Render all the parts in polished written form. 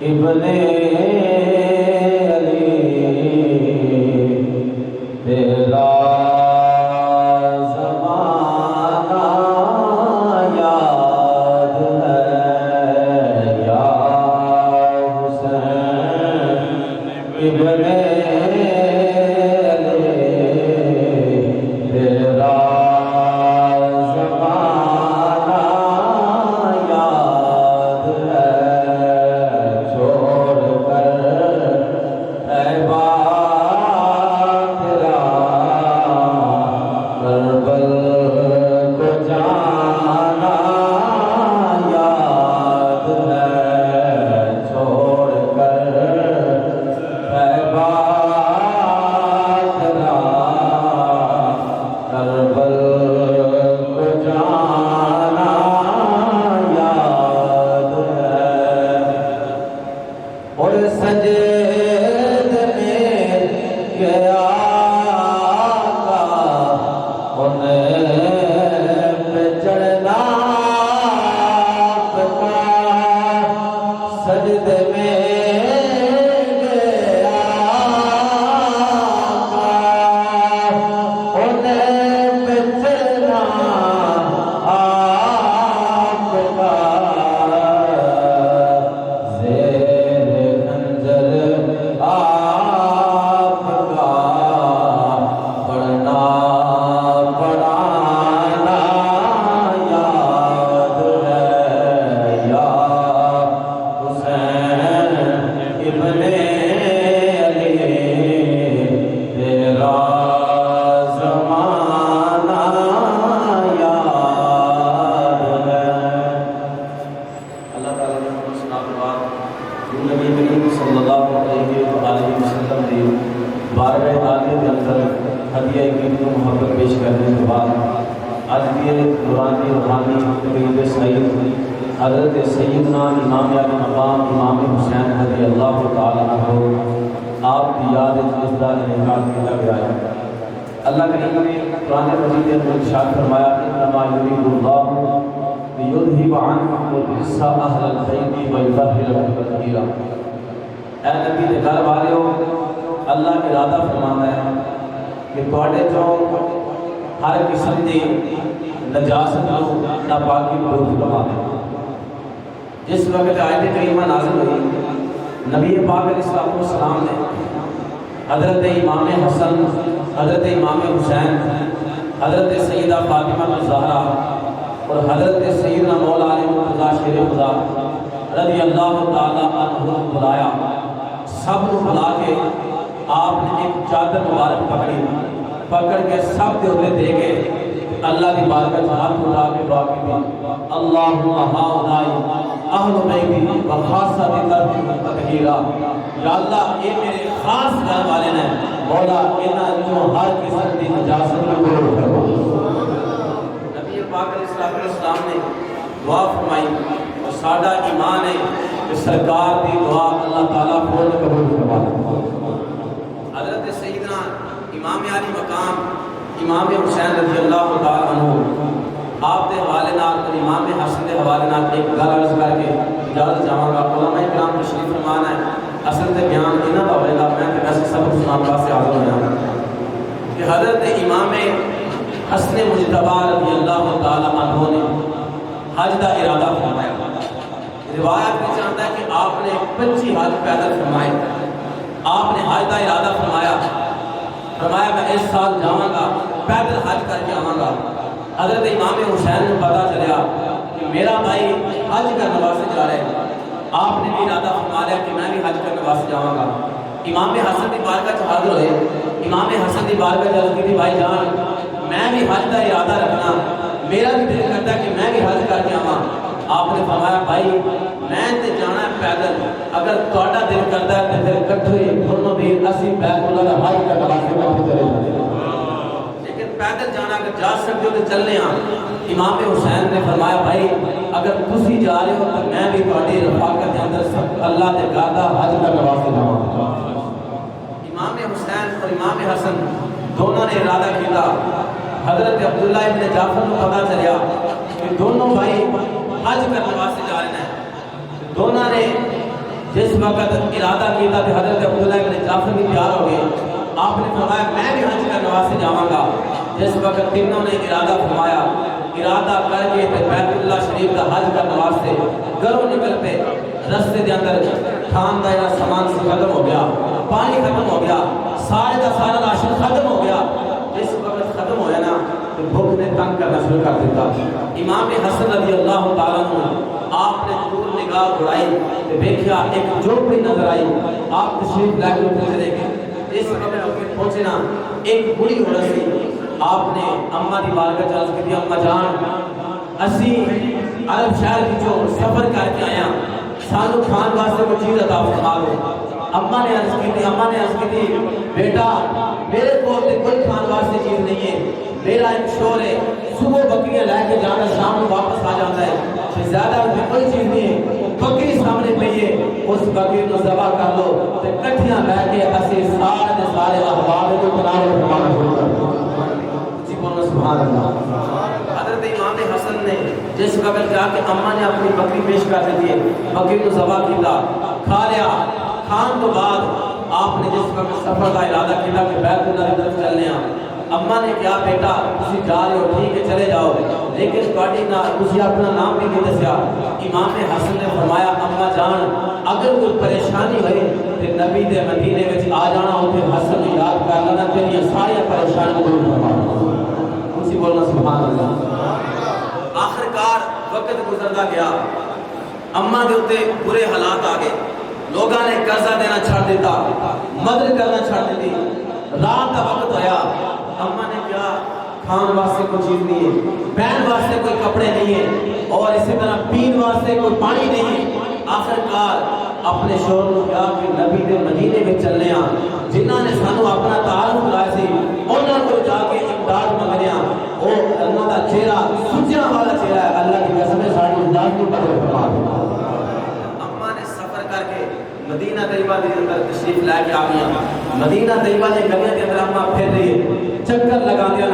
ابن علی تیرا زمانہ یاد ہے یا حسین ابن حضرت سیدنا امام علی مقام امام حسین رضی اللہ تعالیٰ عنہ آپ کی یاد اجزدار انعقاد کیا گیا ہے۔ اللہ کریم نے قرآن مجید میں ارشاد فرمایا انما یرید اللہ لیذھب عنکم الرجس اہل البیت ویطہرکم تطہیرا۔ اے نبی دے گھر والےو، اللہ ارادہ فرماتا ہے کہ تواڈے چوں ہر قسم دی نجاست نو ناپاکی دور فرما دے۔ جس وقت آیت کریمہ نازل ہوئی، نبی پاک علیہ السلام نے حضرت امام حسن، حضرت امام حسین، حضرت سیدہ فاطمہ الزہرا اور حضرت سیدنا مولا علی مرتضیٰ شیر خدا رضی اللہ تعالیٰ عنہ بلایا۔ سب کو بلا کے آپ نے ایک چادر مبارک پکڑ کے سب دے دے کے اللہ کی بارگاہ میں ہاتھ اٹھا کے دعا کی، اللہم ہؤلاء اہل بیتی و خاصۃ تطہیرا۔ یا اللہ یہ میرے خاص گھر والے ہیں، مولا انہاں جو ہر قسم کی نجاست کو دور کرو۔ نبی پاک علیہ السلام نے دعا فرمائی اور ساڈا ایمان ہے کہ سرکار دی دعا اللہ تعالیٰ فوراً قبول فرماتا۔ حضرت سیدنا امام علی مقام امام حسین رضی اللہ تعالیٰ عنہ آپ دے حوالے نال اور امام حسن دے حوالے نال ایک گل عرض کر کے اجازت چاہاں گا۔ علماء کرام تشریف فرمان ہے، اصل تے بیان انہاں دا ہوئے گا، میں تے ویسے سبق سنان واسطے حاضر ہویا کہ حضرت امام حسن مجتبی رضی اللہ تعالیٰ عنہ نے حج دا ارادہ فرمایا۔ روایت میں چاہتا ہے کہ آپ نے 25 حج پیدل فرمائے۔ آپ نے حج دا ارادہ فرمایا میں اس سال جاواں گا، پیدل حج کر کے آواں گا۔ حضرت امام حسین کو پتا چلیا کہ میرا بھائی حج کرنے واسطے جا رہے ہیں، آپ نے بھی ارادہ فرما لیا کہ میں بھی حج کرنے واسطے جاواں گا۔ امام حسن کی بارگاہ سے حاضر ہوئے، امام حسن کی بارگاہ عرض کی بھائی جان میں بھی حج کا ارادہ رکھنا، میرا بھی دل کرتا ہے کہ میں بھی حج کر کے آواں۔ آپ نے فرمایا بھائی میں تے جانا ہے پیدل، اگر تہاڈا دل کرتا ہے تو پھر کٹھے دونوں بھی اسی بیت اللہ دا حج کرنے واسطے چلے جاندے ہیں، لیکن پیدل جانا اگر جا سکتے ہو تو چلنے ہاں۔ امام حسین نے فرمایا بھائی اگر تسی جا رہے ہو تو میں بھی تہاڈی رفاقت کے اندر اللہ دے گھر دا حج کرنے واسطے جاواں۔ امام حسین اور امام حسن دونوں نے ارادہ کیا۔ حضرت عبداللہ ابن جعفر کو پتا چلیا کہ دونوں بھائی حج کرنے واسطے جا رہے ہیں۔ دونوں نے جس وقت ارادہ کیا کہ حضرت عبداللہ ابن جعفر بھی تیار ہو گئے، آپ نے فرمایا میں بھی حج کرنے واسطے جاواں گا۔ جس وقت تینوں نے ارادہ فرمایا، ارادہ کر کے بیت اللہ شریف کا حج کرنے واسطے گھروں نکل پے، رستے دے اندر کھان دا سامان ختم ہو گیا، پانی ختم ہو گیا، سارے کا سارا راشن ختم ہو گیا۔ جس وقت ختم ہویا نا تو بھوک نے تنگ کرنا شروع کر دیتا۔ امام حسن رضی اللہ تعالیٰ عنہ آپ نے دور نگاہ اڑائی تو دیکھا ایک جھوپڑی نظر آئی، آپ تشریف لے کے اتنے چلے گئے۔ اس وقت پہنچے نا ایک بڑی عورت سی، آپ نے اماں دی بارگاہ چ عرض کی، اماں جان اسی عرب شہر کی جو سفر کر کے آیا، سانو کھان واسطے کوئی چیز عطا فرما دو۔ اماں نے عرض کی بیٹا میرے کو کوئی کھان واسطے چیز نہیں ہے، میرا ایک شور ہے، صبح بکریاں لے کے جانا، شام کو واپس آ جاتا ہے، زیادہ کوئی چیز نہیں ہے، بکری سامنے پئی ہے، اس بکری کو ذبح کر لو تے کٹھیاں لے کے اسی سارے احباب کو تناول فرمانا شروع کر دو۔ جی بولو سبحان اللہ۔ حضرت امام حسن نے جس وقت جا کے اماں نے اپنی بکری پیش کر دی ہے، بکری کو ذبح کیا، کھا لیا۔ کھان تو بعد آپ نے جس وقت سفر کا ارادہ کیا کہ بیت اللہ کی طرف چلنے ہیں، اماں نے کہا بیٹا تسی جا رہے ہو ٹھیک ہے چلے جاؤ، لیکن تسی اپنا نام بھی نہیں دسیا۔ امام حسن نے فرمایا اماں جان اگر کوئی پریشانی ہوئے تو نبی دے مدینے میں آ جانا، اتنے حسن یاد کر لینا، تیری ساری پریشانی دور فرما۔ اسی بولنا سبحان اللہ۔ آخرکار وقت گزرتا گیا، اماں دے اوتے برے حالات آ گئے، لوگوں نے قرضہ دینا چھڑ دیتا، مدد کرنا چھڑ دیتی۔ رات کا وقت ہویا، اماں نے کیا کھان واسطے کوئی چیز نہیں ہے، پہن واسطے کوئی کپڑے نہیں ہے، اور اسی طرح پین واسطے کوئی پانی نہیں ہے۔ آخرکار اپنے شوہر کو کہا کہ نبی دے مدینے میں چلنے ہاں، جنہاں نے سانو اپنا تعارف کرایا سی انہاں کو جا کے امداد منگنے ہاں۔ وہ اللہ کا چہرہ سجیاں والا چہرہ ہے، اللہ کی قسم ہے ساری امداد کی مدد فرما دے۔ اماں نے سفر کر کے مدینہ طیبہ کے اندر تشریف لے کے آ گیا۔ مدینہ طیبہ کے گلیاں کے اندر اماں پھر رہی ہے، چکر لگاندیاں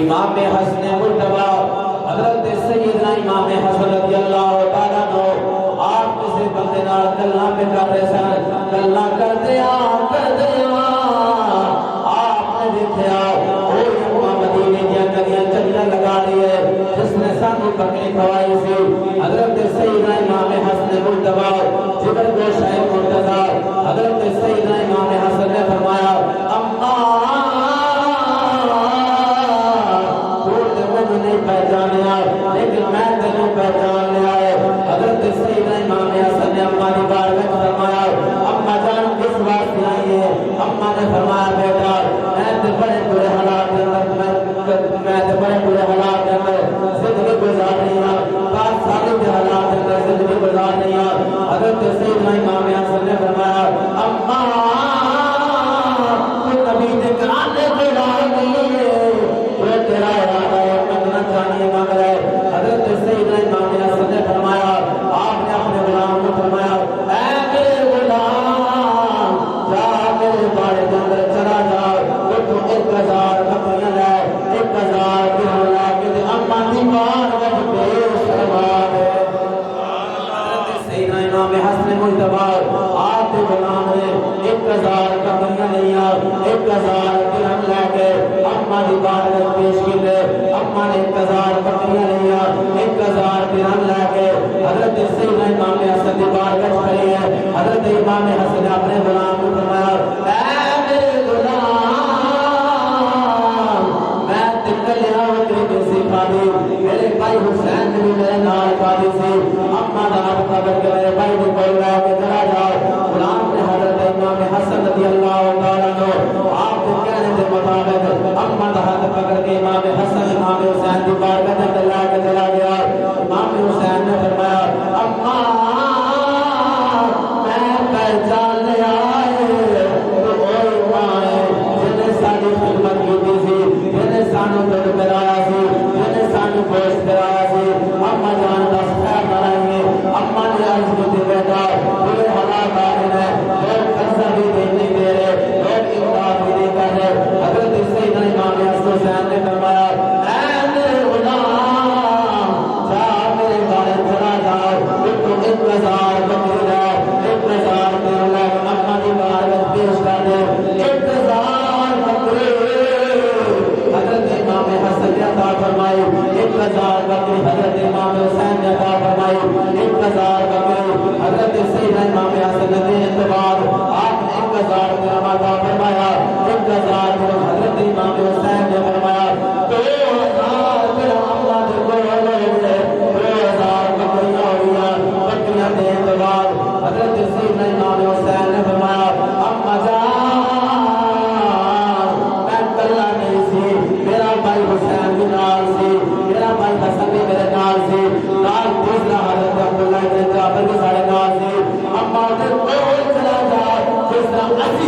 امام حسن مجتبی حضرت سیدنا امام حسن رضی اللہ تعالیٰ عنہ آپ کسی بندے نال گلاں پہ کر رہے سن، گلاں کردے آپ نے دیکھا وہ مدینے دیا گلیاں چکر لگا رہی ہے جس نے سانو بکری کھوائی سی۔ حضرت سیدنا امام حسن مجتبی جگر گوش ہے مرتضی، حضرت سیدنا امام حسن نے فرمایا پہچانیا لیکن میں تینوں پہچان لیا ہے۔ حضرت سیدنا امام حسن نے اماں کی بارگاہ میں فرمایا اماں جان کس واسطے آئی ہے؟ اماں نے فرمایا بیٹا میں تے بڑے برے حالات کے اندر زندگی گزار رہی ہوں، 5 سال کے حالات کے اندر زندگی گزار رہی ہوں۔ حضرت سیدنا امام حسن نے فرمایا اماں تو نبی کے گھرانے کو راہ نہیں ہے، تو تیرا ارادہ ہے مانگ رہے۔ حضرت سیدنا امام حسن نے فرمایا آپ نے اپنے غلام کو فرمایا اے میرے غلام جا میرے باڑے کے اندر چلا جا، تو 1000 بکریاں لے 1000 درہم لے کے اماں دی بار میں پیش کروا دے۔ حضرت سیدنا امام حسن مجتبی آپ کے غلام نے 1000 بکریاں لیا، 1000 درہم لے کے اماں دی بار میں پیش کیتے۔ اماں نے 1000 بکریاں لیا، 1000 درہم لے کے حضرت سیدنا امام حسن کی بارگاہ کھڑی ہے۔ حضرت امام حسن نے اپنے غلام کو فرمایا اے میرے غلام میں تکلیاں وکری سی کھادی، میرے بھائی حسین نے بھی میرے نال کھادی سی، اماں دا ہاتھ پکڑ کے میرے بھائی کو کول لے کے چلا جاؤ۔ غلام نے حضرت امام حسن رضی اللہ تعالیٰ عنہ آپ کے کہنے کے مطابق اماں دا ہاتھ پکڑ کے امام حسن امام حسین کی بارگاہ میں لے کے چلا گیا۔ امام حسین نے فرمایا اماں میں پہچان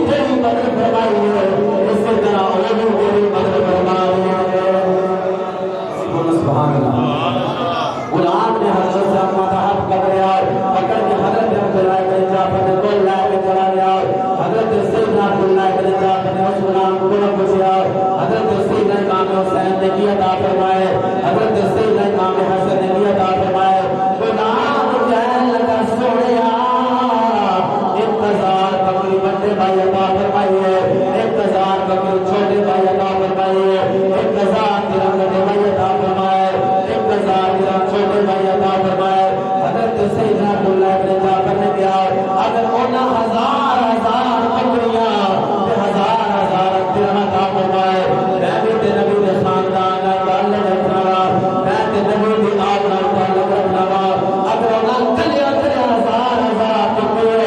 تیری مدد فرمائی ہے اسی طرح وہ بھی تیری مدد فرمائی ہے. سبحان اللہ. غلام نے حضرت سے اپنا ہاتھ پکڑا پکڑ کے حضرت عبداللہ بن جعفر نے کو لے کے چلا گیا. حضرت سیدنا عبداللہ بن جعفر نے اس غلام کو پوچھا. حضرت سیدنا امام حسین نے کی عطا فرمائے, حضرت سیدنا امام حسن نے کی عطا فرمائے. غلام کہنے لگا سونیا انتظار بکری بڑے بھائی عطا فرمائیے, انتظار بکری چھوٹے بھائی عطا فرمائیے, انتظار تیرا بھائی عطا فرمائے, انتظار تیرا چھوٹے بھائی عطا فرمائے. حضرت سیدنا عبداللہ بن جعفر نے کیا اگر اونا ہزار ہزار بکریاں ہزار ہزار تیرا عطا فرمائے میں بھی تے نبی دے خاندان نال تعلق رکھنا وا, میں تے نبی دی آل نال تعلق رکھنا وا. اگر اونا کلیا کلیا ہزار ہزار بکریاں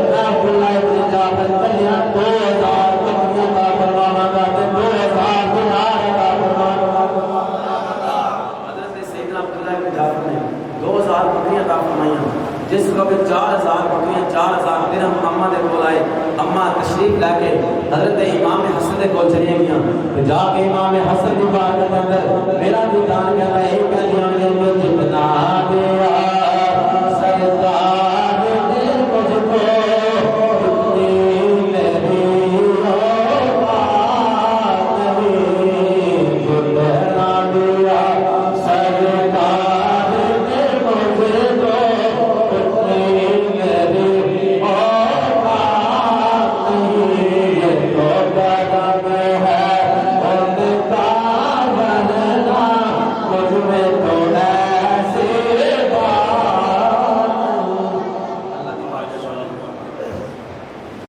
میں عبداللہ بن جعفر کلیا 2000 بکریاں عطا فرماواں گا تے 2000 دینار عطا فرماواں گا. حضرت سیدنا عبداللہ بن جعفر نے 2000 بکریاں عطا فرمائیاں. جس وقت 4000 بکریاں 4000 درہم اماں دے کول آئے, اماں تشریف لے کے حضرت امام حسن دے کول چلی گئیاں. جا کے امام حسن دی بارگاہ دے اندر میرا بھی دان کہتا ہے کہندیاں نے جتنا